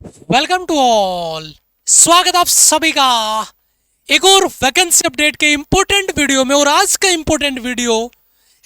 Welcome to all. स्वागत आप सभी का एक और वैकेंसी अपडेट के इंपॉर्टेंट वीडियो में। और आज का इंपॉर्टेंट वीडियो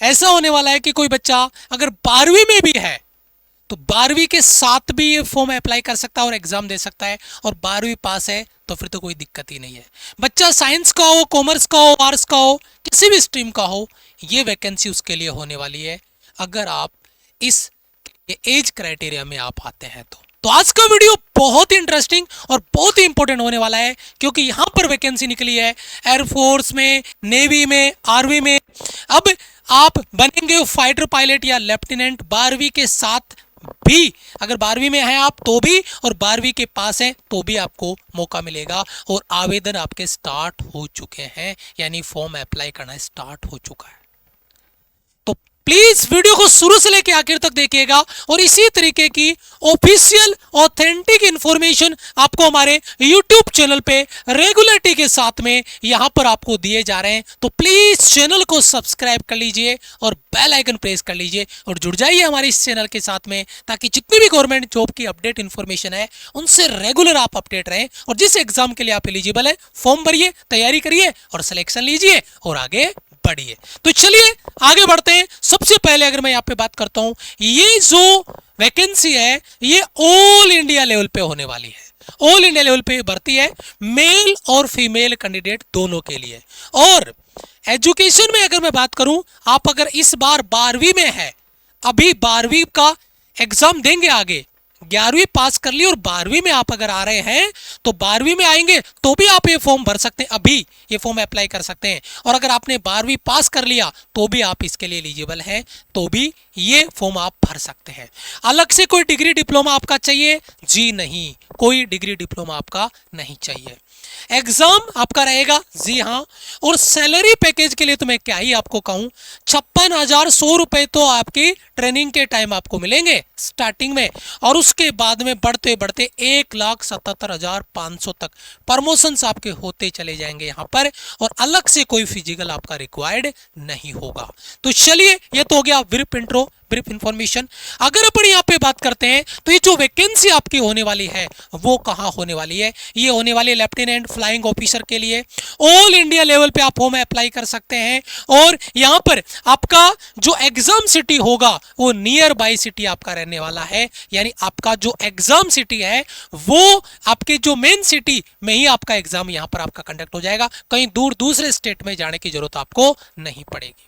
ऐसा होने वाला है कि कोई बच्चा अगर 12वीं में भी है तो 12वीं के साथ भी ये फॉर्म अप्लाई कर सकता है और एग्जाम दे सकता है, और 12वीं पास है तो फिर तो कोई दिक्कत ही नहीं है। बच्चा साइंस का हो, कॉमर्स का हो, आर्ट्स का हो, किसी भी स्ट्रीम का हो, ये वैकेंसी उसके लिए होने वाली है अगर आप इस एज क्राइटेरिया में आप आते हैं तो आज का वीडियो बहुत ही इंटरेस्टिंग और बहुत ही इंपॉर्टेंट होने वाला है, क्योंकि यहां पर वैकेंसी निकली है एयरफोर्स में, नेवी में, आर्मी में। अब आप बनेंगे फाइटर पायलट या लेफ्टिनेंट 12वीं के साथ भी। अगर 12वीं में हैं आप तो भी, और 12वीं के पास हैं तो भी आपको मौका मिलेगा। और आवेदन आपके स्टार्ट हो चुके हैं, यानी फॉर्म अप्लाई करना स्टार्ट हो चुका है। तो प्लीज वीडियो को शुरू से लेकर आखिर तक देखिएगा, और इसी तरीके की ऑफिशियल ऑथेंटिक इंफॉर्मेशन आपको हमारे YouTube चैनल पे रेगुलरिटी के साथ में यहां पर आपको दिए जा रहे हैं। तो प्लीज चैनल को सब्सक्राइब कर लीजिए और बेल आइकन प्रेस कर लीजिए और जुड़ जाइए हमारे इस चैनल के साथ में, ताकि जितनी भी गवर्नमेंट जॉब की अपडेट इंफॉर्मेशन है उनसे रेगुलर आप अपडेट रहें। और जिस एग्जाम के लिए आप एलिजिबल है, फॉर्म भरिए, तैयारी करिए और सिलेक्शन लीजिए और आगे बढ़िए। तो चलिए आगे बढ़ते हैं। सबसे पहले अगर मैं यहाँ पे बात करता हूं, ये जो वैकेंसी है ये ऑल इंडिया लेवल पे होने वाली है। ऑल इंडिया लेवल पे भर्ती है, मेल और फीमेल कैंडिडेट दोनों के लिए। और एजुकेशन में अगर मैं बात करूं, आप अगर इस बार 12वीं में है, अभी 12वीं का एग्जाम देंगे, आगे 11वीं पास कर ली और 12वीं में आप अगर आ रहे हैं तो 12वीं में आएंगे तो भी आप ये फॉर्म भर सकते हैं, अभी ये फॉर्म अप्लाई कर सकते हैं। और अगर आपने 12वीं पास कर लिया तो भी आप इसके लिए एलिजिबल हैं, तो भी ये फॉर्म आप भर सकते हैं। अलग से कोई डिग्री डिप्लोमा आपका चाहिए? जी नहीं, कोई डिग्री डिप्लोमा आपका नहीं चाहिए। एग्जाम आपका रहेगा, जी हाँ। और सैलरी पैकेज के लिए तो मैं क्या ही आपको कहूं, 56,100 रुपए तो आपकी ट्रेनिंग के टाइम आपको मिलेंगे स्टार्टिंग में, और उसके बाद में बढ़ते बढ़ते 1,77,500 तक प्रमोशंस आपके होते चले जाएंगे यहाँ पर। और अलग से कोई फिजिकल आपका रिक्वायर्ड नहीं होगा। तो चलिए, ये तो हो गया ब्रीफ इंट्रो, ब्रीफ इंफॉर्मेशन। अगर अपन यहाँ पे बात करते हैं तो ये जो वैकेंसी आपकी होने वाली है वो कहाँ होने वाली है? ये होने वाली है लेफ्टिनेंट फ्लाइंग ऑफिसर के लिए। ऑल इंडिया लेवल पे आप फॉर्म अप्लाई कर सकते हैं। और यहाँ पर आपका जो एग्जाम सिटी होगा वो नियर बाई सिटी आपका रहने वाला है, यानी आपका जो एग्जाम सिटी है वो आपके जो मेन सिटी में ही आपका एग्जाम यहाँ पर आपका कंडक्ट हो जाएगा। कहीं दूर दूसरे स्टेट में जाने की जरूरत आपको नहीं पड़ेगी।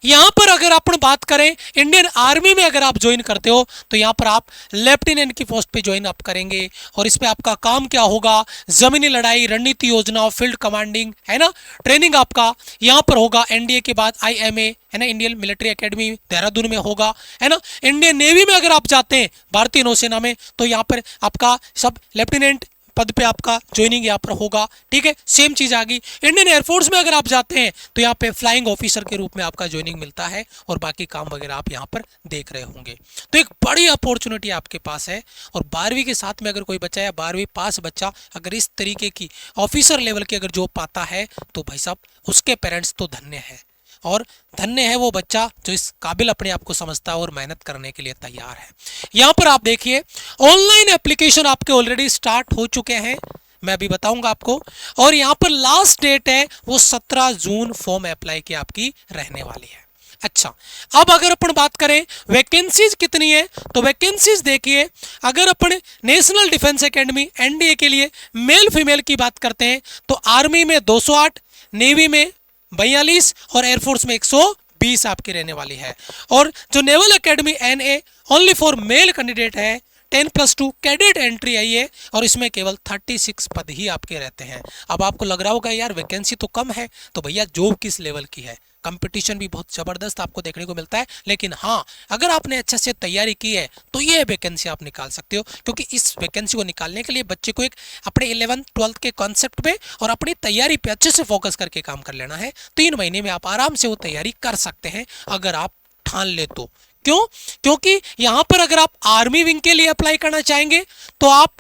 यहां पर अगर अपन बात करें इंडियन आर्मी में अगर आप ज्वाइन करते हो तो यहां पर आप लेफ्टिनेंट की पोस्ट पे ज्वाइन आप करेंगे। और इस पे आपका काम क्या होगा? जमीनी लड़ाई, रणनीति योजना, फील्ड कमांडिंग, है ना, ट्रेनिंग आपका यहां पर होगा। एनडीए के बाद आईएमए, है ना, इंडियन मिलिट्री एकेडमी देहरादून में होगा, है ना। इंडियन नेवी में अगर आप जाते हैं, भारतीय नौसेना में, तो यहाँ पर आपका सब लेफ्टिनेंट पद पे आपका ज्वाइनिंग यहाँ पर होगा। ठीक है, सेम चीज आ गई। इंडियन एयरफोर्स में अगर आप जाते हैं तो यहाँ पे फ्लाइंग ऑफिसर के रूप में आपका ज्वाइनिंग मिलता है, और बाकी काम वगैरह आप यहाँ पर देख रहे होंगे। तो एक बड़ी अपॉर्चुनिटी आपके पास है। और 12वीं के साथ में अगर कोई बच्चा या 12वीं पास बच्चा अगर इस तरीके की ऑफिसर लेवल की अगर जॉब पाता है तो भाई साहब उसके पेरेंट्स तो धन्य है, और धन्य है वो बच्चा जो इस काबिल अपने आप को समझता है और मेहनत करने के लिए तैयार है। यहां पर आप देखिए ऑनलाइन एप्लीकेशन आपके ऑलरेडी स्टार्ट हो चुके हैं, मैं अभी बताऊंगा आपको। और यहां पर लास्ट डेट है वो 17 जून फॉर्म अप्लाई की आपकी रहने वाली है। अच्छा, अब अगर अपन बात करें वैकेंसीज कितनी है, तो वैकेंसीज देखिए, अगर अपन नेशनल डिफेंस एकेडमी एनडीए के लिए मेल फीमेल की बात करते हैं तो आर्मी में 208, नेवी में 42 और एयरफोर्स में 120 आपकी रहने वाली है। और जो naval academy NA only for male candidate है, 10+2 कैडेट एंट्री आई है, और इसमें केवल 36 पद ही आपके रहते हैं। अब आपको लग रहा होगा यार वैकेंसी तो कम है, तो भैया जॉब किस लेवल की है, कंपटीशन भी बहुत जबरदस्त आपको देखने को मिलता है। लेकिन हाँ, अगर आपने अच्छे से तैयारी की है तो ये वैकेंसी आप निकाल सकते हो, क्योंकि इस वैकेंसी को निकालने के लिए बच्चे को एक अपने 11th-12th के कॉन्सेप्ट पे और अपनी तैयारी पे अच्छे से फोकस करके काम कर लेना है। 3 महीने में आप आराम से वो तैयारी कर सकते हैं अगर आप ठान ले तो। क्यों? क्योंकि यहां पर अगर आप आर्मी विंग के लिए अप्लाई करना चाहेंगे तो आप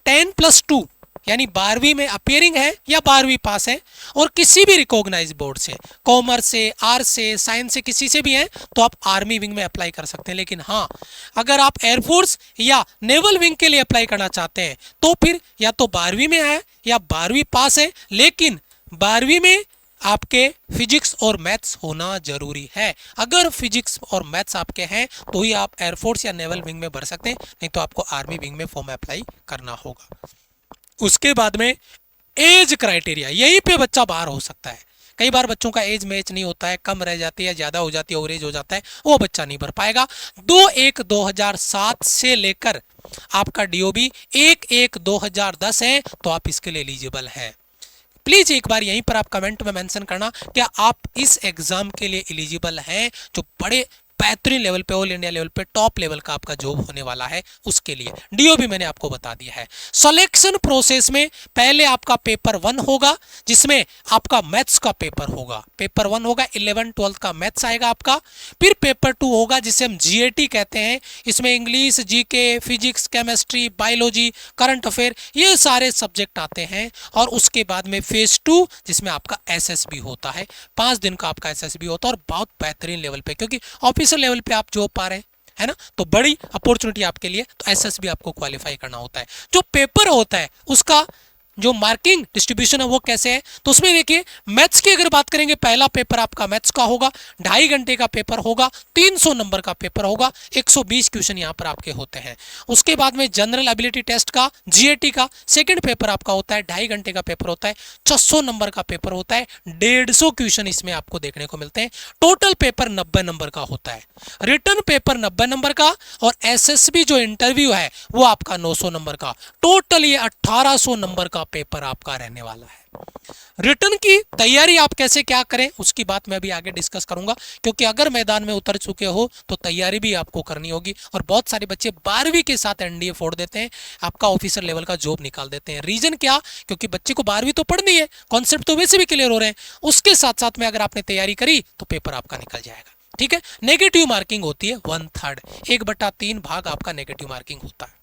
10+2 यानी 12वीं में अपियरिंग है या 12वीं पास है और किसी भी रिकॉग्नाइज बोर्ड से, कॉमर्स से, आर्ट्स से, साइंस से, किसी से भी है तो आप आर्मी विंग में अप्लाई कर सकते हैं। लेकिन हाँ, अगर आप एयरफोर्स या नेवल विंग के लिए अप्लाई करना चाहते हैं तो फिर या तो 12वीं में है या 12वीं पास है, लेकिन 12वीं में आपके फिजिक्स और मैथ्स होना जरूरी है। अगर फिजिक्स और मैथ्स आपके हैं तो ही आप एयरफोर्स या नेवल विंग में भर सकते हैं, नहीं तो आपको आर्मी विंग में फॉर्म अप्लाई करना होगा। उसके बाद में एज क्राइटेरिया, यहीं पे बच्चा बाहर हो सकता है। कई बार बच्चों का एज मैच नहीं होता है, कम रह जाती है, ज्यादा हो जाती है, ओवरेज हो जाता है, वो बच्चा नहीं भर पाएगा। 2/1/2007 से लेकर आपका डीओबी 1/1/2010 है तो आप इसके लिए एलिजिबल है। प्लीज एक बार यहीं पर आप कमेंट में मेंशन करना क्या आप इस एग्जाम के लिए एलिजिबल हैं, जो बड़े बेहतरीन लेवल पे, ऑल इंडिया लेवल पे टॉप लेवल का आपका जॉब होने वाला है, उसके लिए डीओ भी मैंने आपको बता दिया है। सिलेक्शन प्रोसेस में पहले आपका पेपर 1 होगा जिसमें आपका मैथ्स का पेपर होगा। पेपर 1 होगा, 11 12 का मैथ्स आएगा आपका। फिर पेपर 2 होगा जिसे हम जीएटी कहते हैं, इसमें English, GK, physics, chemistry, biology, current affair, ये सारे सब्जेक्ट आते हैं। और उसके बाद में फेज 2 जिसमें आपका एसएसबी होता है, 5 दिन का आपका एसएसबी होता है और बहुत बेहतरीन लेवल पे, क्योंकि ऑफिसर लेवल पे आप जॉब पा रहे हैं, है ना, तो बड़ी अपॉर्चुनिटी आपके लिए, तो एसएसबी आपको क्वालिफाई करना होता है। जो पेपर होता है उसका जो मार्किंग डिस्ट्रीब्यूशन है वो कैसे है, तो उसमें देखिए मैथ्स की अगर बात करेंगे, पहला पेपर आपका मैथ्स का होगा, 2.5 घंटे का पेपर होगा, 300 नंबर का पेपर होगा, 120 क्वेश्चन यहाँ पर आपके होते हैं। उसके बाद में जनरल एबिलिटी टेस्ट का, जीएटी का सेकंड पेपर आपका होता है, 2.5 घंटे का पेपर होता है, 600 नंबर का पेपर होता है, 150 क्वेश्चन इसमें आपको देखने को मिलते हैं। टोटल पेपर 90 नंबर का होता है, रिटर्न पेपर 90 नंबर का, और एसएसबी जो इंटरव्यू है वो आपका 900 नंबर का। टोटल ये 1800 नंबर का पेपर आपका रहने वाला है। रिटर्न की तैयारी आप कैसे क्या करें उसकी बात मैं भी आगे डिस्कस करूंगा, क्योंकि अगर मैदान में उतर चुके हो तो तैयारी भी आपको करनी होगी। और बहुत सारे बच्चे 12वीं के साथ एनडीए फोड़ देते हैं, आपका ऑफिसर लेवल का जॉब निकाल देते हैं। रीजन क्या, क्योंकि बच्चे को 12वीं तो पढ़नी है, कॉन्सेप्ट तो वैसे भी क्लियर हो रहे हैं, उसके साथ साथ में अगर आपने तैयारी करी तो पेपर आपका निकल जाएगा। ठीक है, नेगेटिव मार्किंग होती है 1/3, 1/3 भाग आपका नेगेटिव मार्किंग होता है।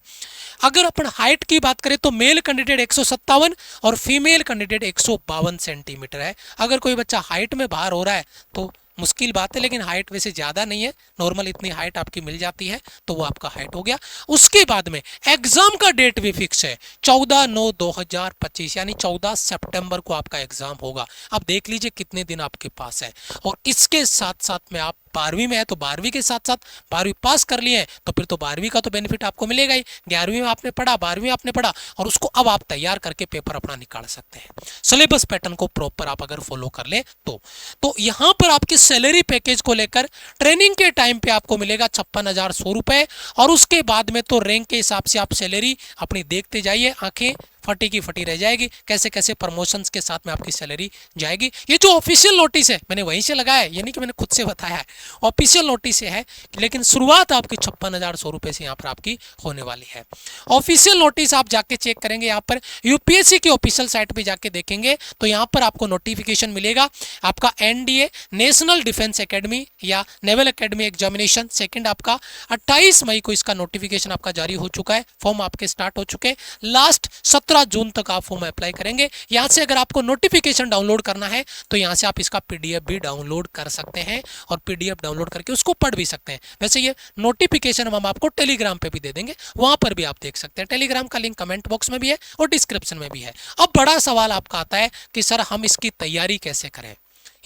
अगर अपन हाइट की बात करें तो मेल कैंडिडेट 157 और फीमेल कैंडिडेट 152 सेंटीमीटर है। अगर कोई बच्चा हाइट में बाहर हो रहा है तो मुश्किल बात है, लेकिन हाइट वैसे ज़्यादा नहीं है, नॉर्मल इतनी हाइट आपकी मिल जाती है, तो वो आपका हाइट हो गया। उसके बाद में एग्जाम का डेट भी फिक्स है, 14/9/2025 यानी 14 सितंबर को आपका एग्जाम होगा। अब देख लीजिए कितने दिन आपके पास है। और इसके साथ साथ में आप 12वीं में है तो 12वीं के साथ साथ 12वीं पास कर लिए हैं तो फिर तो 12वीं का तो बेनिफिट आपको मिलेगा ही। 11वीं में आपने पढ़ा, 12वीं में आपने पढ़ा, और उसको अब आप तैयार करके पेपर अपना निकाल सकते हैं, सिलेबस पैटर्न को प्रॉपर आप अगर फॉलो कर ले तो यहाँ पर आपके सैलरी पैकेज को लेकर ट्रेनिंग के टाइम पे आपको मिलेगा 56,100 रुपए। और उसके बाद में तो रैंक के हिसाब से आप सैलरी अपनी देखते जाइए, आंखें फटी की फटी रह जाएगी, कैसे कैसे प्रमोशंस के साथ में आपकी सैलरी जाएगी। ये जो ऑफिशियल नोटिस है मैंने वहीं से लगाया है, ये नहीं कि मैंने खुद से बताया है, ऑफिशियल नोटिस है, लेकिन शुरुआत आपकी 56,100 रुपए से यहाँ पर आपकी होने वाली है। ऑफिशियल नोटिस आप जाके चेक करेंगे, यहाँ पर यूपीएससी की ऑफिशियल साइट पे जाके देखेंगे तो यहाँ पर आपको नोटिफिकेशन मिलेगा आपका एनडीए नेशनल डिफेंस एकेडमी या नेवल एकेडमी एग्जामिनेशन सेकंड, आपका 28 मई को इसका नोटिफिकेशन आपका जारी हो चुका है, फॉर्म आपके स्टार्ट हो चुके हैं। लास्ट 17 जून तक आप फॉर्म अप्लाई करेंगे। यहां से अगर आपको नोटिफिकेशन डाउनलोड करना है तो यहां से आप इसका पीडीएफ भी डाउनलोड कर सकते हैं और पीडीएफ डाउनलोड करके उसको पढ़ भी सकते हैं। वैसे ये नोटिफिकेशन हम आपको टेलीग्राम पे भी दे देंगे, वहां पर भी आप देख सकते हैं। टेलीग्राम का लिंक कमेंट बॉक्स में भी है और डिस्क्रिप्शन में भी है। अब बड़ा सवाल आपका आता है कि सर हम इसकी तैयारी कैसे करें,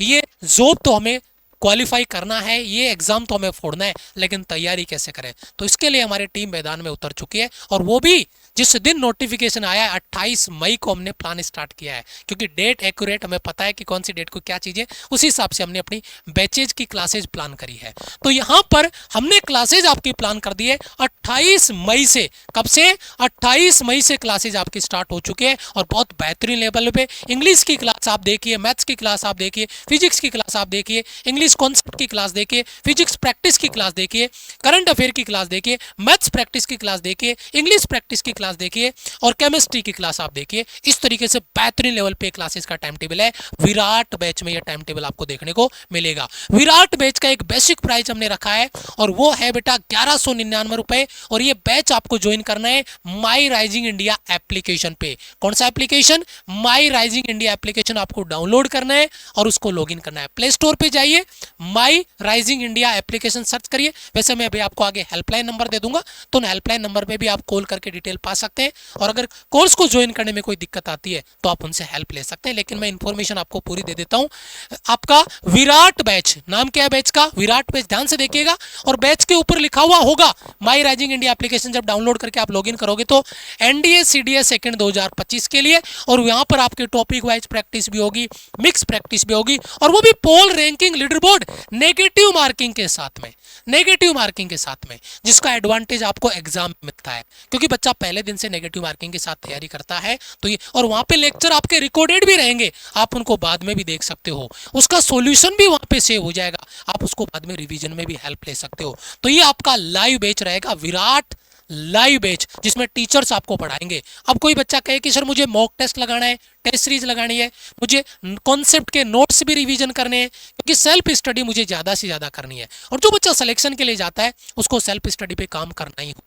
ये जॉब तो हमें क्वालिफाई करना है, ये एग्जाम तो हमें फोड़ना है, लेकिन तैयारी कैसे करें। तो इसके लिए हमारी टीम मैदान में उतर चुकी है, और वो भी जिस दिन नोटिफिकेशन आया है 28 मई को हमने प्लान स्टार्ट किया है, क्योंकि डेट एक्यूरेट हमें पता है कि कौन सी डेट को क्या चीजें, उसी हिसाब से हमने अपनी बैचेज की क्लासेज प्लान करी है। तो यहाँ पर हमने क्लासेज आपकी प्लान कर दी है 28 मई से। कब से? 28 मई से क्लासेज आपकी स्टार्ट हो चुके हैं और बहुत बेहतरीन लेवल पे इंग्लिश की क्लास आप देखिए, मैथ्स की क्लास आप देखिए, फिजिक्स की क्लास आप देखिए, इंग्लिश कॉन्सेप्ट की क्लास देखिए, फिजिक्स प्रैक्टिस की क्लास देखिए, करंट अफेयर की क्लास देखिए, मैथ्स प्रैक्टिस की क्लास देखिए, इंग्लिश प्रैक्टिस की क्लास देखिए और केमिस्ट्री की क्लास आप देखिए। इस तरीके से बेहतरीन लेवल पे क्लासेस का टाइम टेबल है। विराट बैच में यह टाइम टेबल आपको देखने को मिलेगा। विराट बैच का एक बेसिक प्राइस हमने रखा है और वो है बेटा 1199 रुपए। और ये बैच आपको ज्वाइन करना है माई राइजिंग इंडिया एप्लीकेशन पे। कौन सा एप्लीकेशन? माई राइजिंग इंडिया एप्लीकेशन आपको डाउनलोड करना है और उसको लॉगिन करना है। प्ले स्टोर पे जाइए, माई राइजिंग इंडिया एप्लीकेशन सर्च करिए। वैसे मैं अभी आपको आगे हेल्पलाइन नंबर दे दूंगा, तो उन हेल्पलाइन नंबर पे भी आप कॉल करके डिटेल पा सकते हैं। और अगर कोर्स को ज्वाइन करने में कोई दिक्कत आती है तो आप उनसे हेल्प ले सकते हैं। लेकिन मैं इंफॉर्मेशन आपको पूरी दे देता हूं। आपका विराट बैच, नाम क्या है बैच का? विराट बैच। ध्यान से देखिएगा और बैच के ऊपर लिखा हुआ होगा माई राइजिंग इंडिया एप्लीकेशन। जब डाउनलोड करके आप लॉगिन करोगे तो एनडीए सीडीएस सेकंड 2025 के लिए, और यहां पर आपके टॉपिक वाइज प्रैक्टिस भी होगी, मिक्स प्रैक्टिस भी होगी, और वो भी poll ranking leader board negative marking के साथ में। नेगेटिव मार्किंग के साथ में, जिसका एडवांटेज आपको एग्जाम में मिलता है, क्योंकि बच्चा पहले दिन से नेगेटिव मार्किंग के साथ तैयारी करता है। तो ये, और वहां पे लेक्चर आपके रिकॉर्डेड भी रहेंगे, आप उनको बाद में भी देख सकते हो। उसका सॉल्यूशन भी वहां पे सेव हो जाएगा, आप उसको बाद में रिवीजन में भी हेल्प ले सकते हो। तो ये आपका लाइव बैच रहेगा, विराट लाइव बैच, जिसमें टीचर्स आपको पढ़ाएंगे। अब कोई बच्चा कहे कि सर मुझे मॉक टेस्ट लगाना है, टेस्ट सीरीज लगानी है, मुझे कॉन्सेप्ट के नोट्स भी रिवीजन करने हैं, क्योंकि सेल्फ स्टडी मुझे ज्यादा से ज्यादा करनी है। और जो बच्चा सिलेक्शन के लिए जाता है उसको सेल्फ स्टडी पे काम करना ही हो।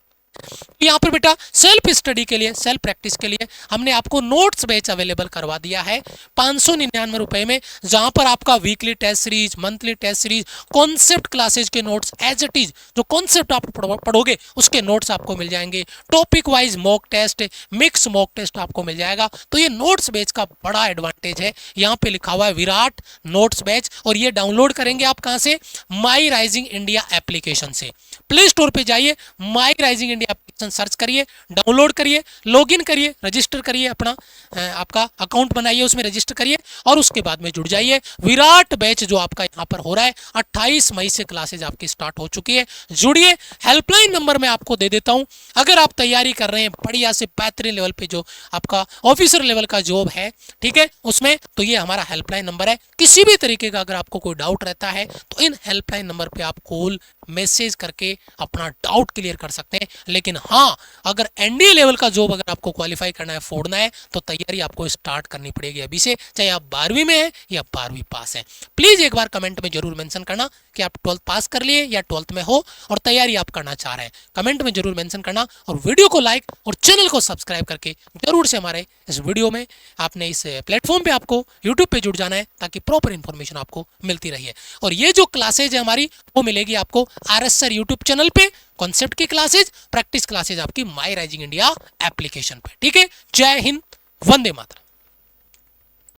यहाँ पर बेटा सेल्फ स्टडी के लिए, सेल्फ प्रैक्टिस के लिए हमने आपको नोट्स बैच अवेलेबल करवा दिया है 599 रुपए में, जहां पर आपका weekly test series, monthly test series, concept classes के नोट्स एज इट इज, जो कॉन्सेप्ट आप पढ़ोगे उसके नोट्स आपको मिल जाएंगे। Topic wise mock test, mix mock test आपको मिल जाएगा। तो ये नोट्स बैच का बड़ा एडवांटेज है। यहाँ पे लिखा हुआ है विराट नोट्स बैच, और ये डाउनलोड करेंगे आप कहां से? माई राइजिंग इंडिया एप्लीकेशन से। प्ले स्टोर पे जाइए, माई राइजिंग इंडिया एप्लीकेशन सर्च करिए, डाउनलोड करिए, लॉगिन करिए, रजिस्टर करिए, अपना आपका अकाउंट बनाइए, उसमें रजिस्टर करिए और उसके बाद में जुड़ जाइए। विराट बैच जो आपका यहाँ पर हो रहा है, 28 मई से क्लासेज आपकी स्टार्ट हो चुकी है। जुड़िए। हेल्पलाइन नंबर मैं आपको दे देता हूं। अगर आप तैयारी कर रहे हैं बढ़िया से बेहतरीन लेवल पे, जो आपका ऑफिसर लेवल का जॉब है, ठीक है, उसमें, तो ये हमारा हेल्पलाइन नंबर है। किसी भी तरीके का अगर आपको कोई डाउट रहता है तो इन हेल्पलाइन नंबर पे आप कॉल मैसेज करके अपना डाउट क्लियर कर सकते हैं। लेकिन हाँ, अगर एनडीए लेवल का जॉब अगर आपको क्वालिफाई करना है, फोड़ना है, तो तैयारी आपको स्टार्ट करनी पड़ेगी अभी से, चाहे आप 12वीं में हैं या 12वीं पास हैं। प्लीज एक बार कमेंट में जरूर मेंशन करना कि आप 12th पास कर लिए या 12th में हो और तैयारी आप करना चाह रहे हैं। कमेंट में जरूर मेंशन करना और वीडियो को लाइक और चैनल को सब्सक्राइब करके जरूर से हमारे इस वीडियो में, आपने इस प्लेटफॉर्म पे आपको यूट्यूब पे जुड़ जाना है, ताकि प्रॉपर इंफॉर्मेशन आपको मिलती रही है। और ये जो क्लासेज है हमारी, वो मिलेगी आपको RS सर यूट्यूब चैनल पे, कॉन्सेप्ट की क्लासेज, प्रैक्टिस क्लासेज आपकी माई राइजिंग इंडिया एप्लीकेशन पे। ठीक है, जय हिंद, वंदे मातरम।